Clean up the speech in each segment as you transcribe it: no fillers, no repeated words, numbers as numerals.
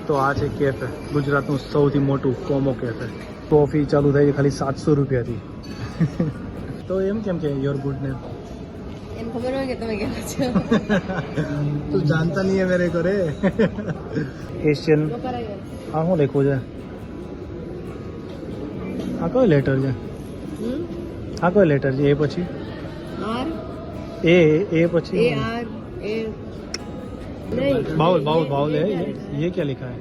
તો આ છે કેફે, ગુજરાતનું સૌથી મોટું કોમો કેફે. કોફી ચાલુ થઈ છે ખાલી 700 રૂપિયાથી. તો એમ કેમ કે યોર ગુડ નેમ? એમ ખબર હોય કે તમે કેવા છો. તું જાણતા નહીં હે મેરે को रे. એશિયન. આ શું લખ્યું છે? આ કયો લેટર છે? આ કયો લેટર છે? એ પછી આર ए પછી आर ए नहीं बाउल बाउल बाउल है ये क्या लिखा है?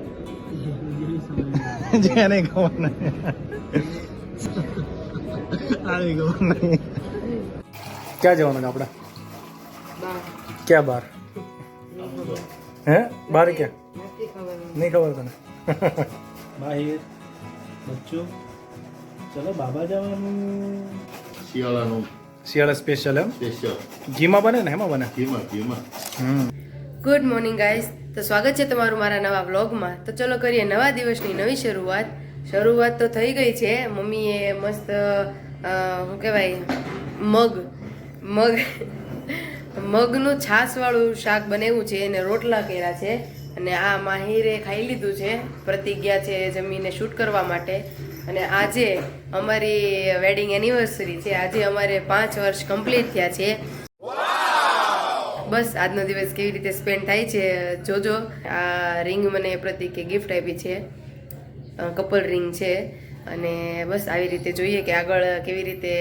जी नहीं खबर नहीं. આવી ખબર નહીં. ક્યાં જવાનું છે આપણે? बार ક્યાં બાર? હે બાર ક્યાં? નથી ખબર નહીં ખબર તને? માહિર બચ્ચું ચલો બાબા જવાનું. શિયાળાનું શિયાળા સ્પેશિયલ એમ સ્પેશિયલ ઘીમાં બને ને એમાં બને? ઘીમાં ગુડ મોર્નિંગ ગાઈસ. તો સ્વાગત છે તમારું મારા નવા વ્લોગમાં. તો ચલો કરીએ નવા દિવસની નવી શરૂઆત તો થઈ ગઈ છે. મમ્મીએ મસ્ત શું કહેવાય મગનું છાશવાળું શાક બનાવ્યું છે અને રોટલા કર્યા છે. અને આ માહિરે ખાઈ લીધું છે. પ્રતિજ્ઞા છે જમીને શૂટ કરવા માટે. અને આજે અમારી વેડિંગ એનિવર્સરી છે. આજે અમારે 5 વર્ષ કમ્પ્લીટ થયા છે. બસ આજનો દિવસ કેવી રીતે સ્પેન્ડ થાય છે જોજો. આ રિંગ મને પ્રતિકે ગિફ્ટ આપી છે, કપલ રિંગ છે. અને બસ આવી રીતે જોઈએ કે આગળ કેવી રીતે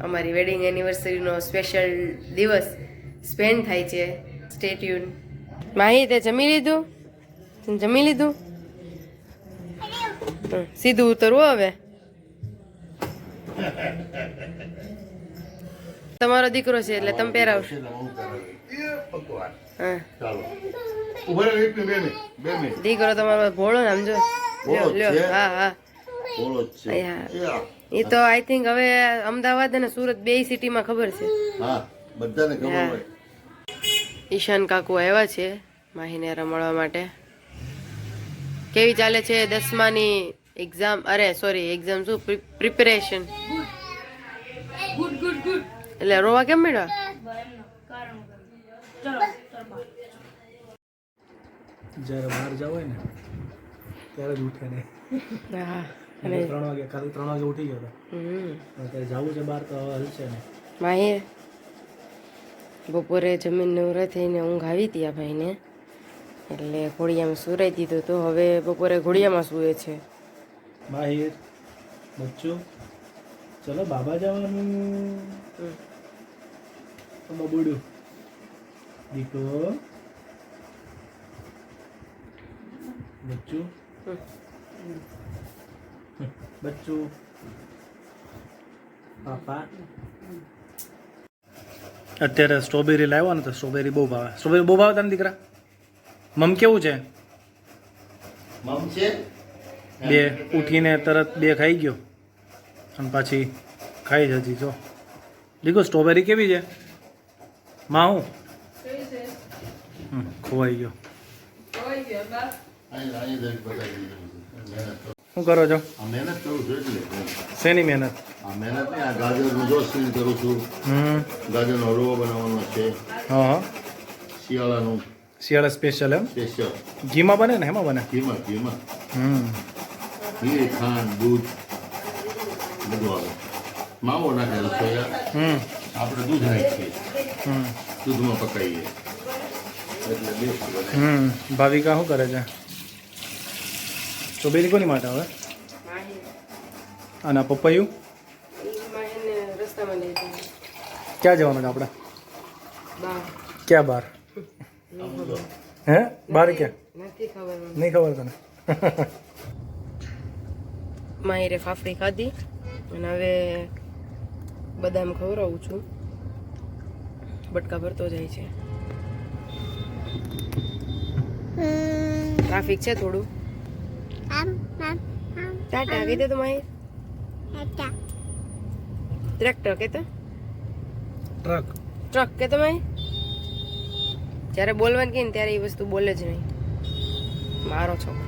અમારી વેડિંગ એનિવર્સરીનો સ્પેશિયલ દિવસ સ્પેન્ડ થાય છે. Stay tune. માહી તે જમી લીધું? સીધું ઉતરવું હવે. તમારો દીકરો છે એટલે તમે પહેરાવશો. હા દીકરો તમારો ભોળો ને આમ જો. લ્યો હા હા એ તો આઈ થિંક હવે અમદાવાદ અને સુરત બે સિટીમાં ખબર છે. ઈશાન કાકુ આવ્યા છે માહીને રમાડવા માટે. કેવી ચાલે છે 10માની એક્ઝામ? અરે સોરી એક્ઝામ શું પ્રિપેરેશન? એટલે રોવા કેમ મળ્યા? જ્યારે બહાર જાવ હોય ને ત્યારે જ ઉઠે નહીં. હા 3 વાગે કાલે 3 વાગે ઉઠી ગયો હતો. અત્યારે જવું છે બહાર તો હલશે ને. માહી બપોરે જમીન નવરા થઈને ઊંઘ આવી હતી આ ભાઈને એટલે ઘોડિયામાં સુરાઈ દીધું તો હવે બપોરે ઘોડિયામાં સૂવે છે. માહિર બચ્ચું ચલો બાબા જવાનું. બબુડું દીકો બચ્ચું બચ્ચું પાપા. અત્યારે સ્ટ્રોબેરી લાવ્યો ને તો સ્ટ્રોબેરી બહુ ભાવે. સ્ટ્રોબેરી બહુ ભાવે તને દીકરા? મમ કેવું છે? બે ઉઠીને તરત 2 ખાઈ ગયો અને પાછી ખાઈ જ હજી. જો દીકો સ્ટ્રોબેરી કેવી છે? માં હું ખોવાઈ ગયો. શું કરો છો? મહેનત કરું છું એટલે. શેની મહેનત? મહેનત નહીં, આ ગાજરનું જો સીલ કરું છું. ગાજરનો હલવો બનાવવાનો છે. હા શિયાળાનું શિયાળા સ્પેશિયલ એમ સ્પેશિયલ ઘીમાં બને ને એમાં બને? ઘીમાં ઘી ખાંડ દૂધ બધું આવે. માવો નાખેલો સોયા. આપણે દૂધ નાખીએ, દૂધમાં પકાવીએ એટલે બેસ્ટ બને. ભાવિકા શું કરે છે? સ્ટ્રોબેરી કોની માટે આવે? અને પપૈયું રસ્તામાં લઈ જાય. ક્યાં જવાનું છે આપણે? ક્યાં બાર? હે બાર ક્યાં? નથી ખબર. નહીં ખબર તને? માહિરે ફાફડી ખાધી અને હવે બદામ ખવડાવું છું. બટકા ભરતો જાય છે. ટ્રાફિક છે થોડું. ટાટા કીધું તો માહિર. ટ્રેક્ટર કહેતો? ટ્રક કહેતો માહિર? જ્યારે બોલવાનું કહે ને ત્યારે એ વસ્તુ બોલે જ નહીં. મારો છોકરો.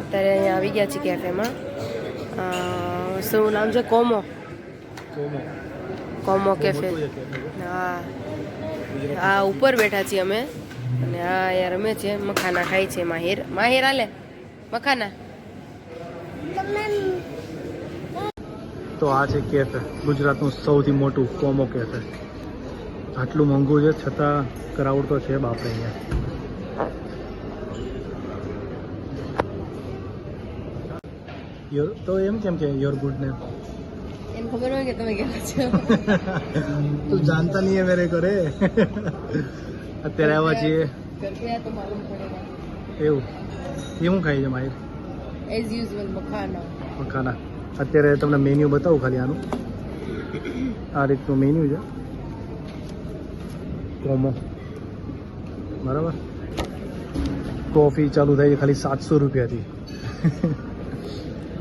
અત્યારે અહીંયા આવી ગયા છે કેફેમાં. શું નામ છે? કોમો કેફે. હા ઉપર બેઠા છીએ અમે અને આ યાર રમે છે, મખાના ખાય છે માહિર. માહિર હાલે મખાના. તો આ છે કેફે, ગુજરાતનું સૌથી મોટું કોમો કેફે. આટલું મોંઘું છે છતાં ક્રાઉડ તો છે બાપરે અહીંયા. તો એમ કેમ કે યોર ગુડ નેમ? એને ખબર હોય કે તમે કેવા છો. તું જાણતા નહીં હે મેરે કરે. અત્યારે આવ્યા છીએ તો માલુમ પડેગા. એવું. એ હું ખાઈ છે માહિર? As usual makhana. મખાના. અત્યારે તમને મેન્યુ બતાવું ખાલી આનું. આ રીતનું મેન્યુ છે કોમો, બરાબર. કોફી ચાલુ થાય છે ખાલી 700 રૂપિયાથી.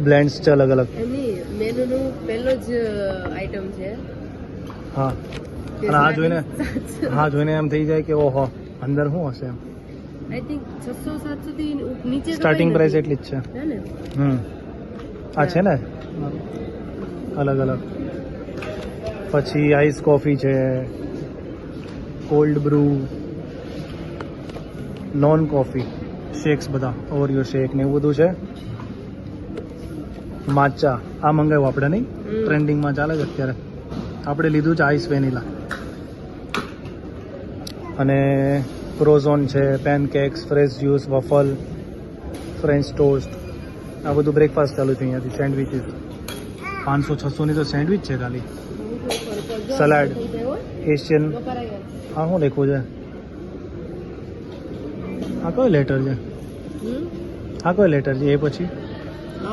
બ્લેન્ડ્સ છે અલગ અલગ. એની મેનુનું પહેલો જ આઈટમ છે. હા, અને આ જોઈને એમ થઈ જાય કે ઓહો અંદર શું હશે એમ. આઈ થિંક 600-700 થી નીચે સ્ટાર્ટિંગ પ્રાઇસ એટલી જ છે. હે ને? આ છે ને અલગ અલગ. પછી આઈસ કોફી છે, cold Brew, non coffee, shakes બધા, ઓરિયો શેક ને એવું બધું છે. માચા આ મંગાવ્યું આપણે, નહીં ટ્રેન્ડિંગમાં ચાલે છે અત્યારે. આપણે લીધું છે આઈસ વેનીલા. અને ક્રોઝોન છે, pancakes, fresh juice, waffle, French toast, આ બધું બ્રેકફાસ્ટ ચાલુ છે અહીંયાથી. સેન્ડવિચીસ 500-600 ની તો સેન્ડવિચ છે ખાલી. Salad, Asian. આ શું લખ્યું છે? આ કયો લેટર છે? આ કયો લેટર છે? એ પછી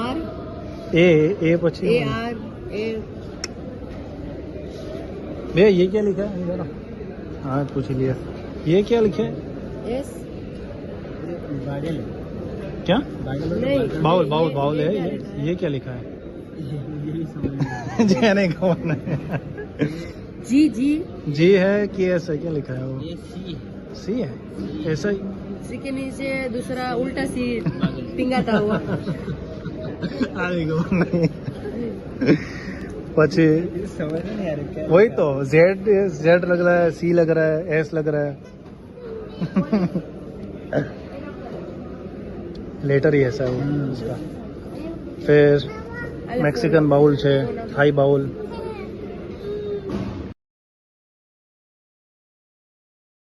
આર ए પછી ए आर ए भैया ये क्या लिखा है जरा? हाँ पूछ लिया. ये क्या लिखा है? एस क्या? नहीं बाउल बाउल बाउल है ये क्या लिखा है? जी नहीं कौन है? जी जी जी है कि ऐसा क्या लिखा है वो? सी है ऐसा ही. सी के नीचे दूसरा उल्टा सी टिंगाता हुआ. પછી वही तो जेड लग रहा है, सी लग रहा है, एस लग रहा है. लेटर ही ऐसा है वो उसका. फिर मैक्सिकन बाउल છે, थाई बाउल,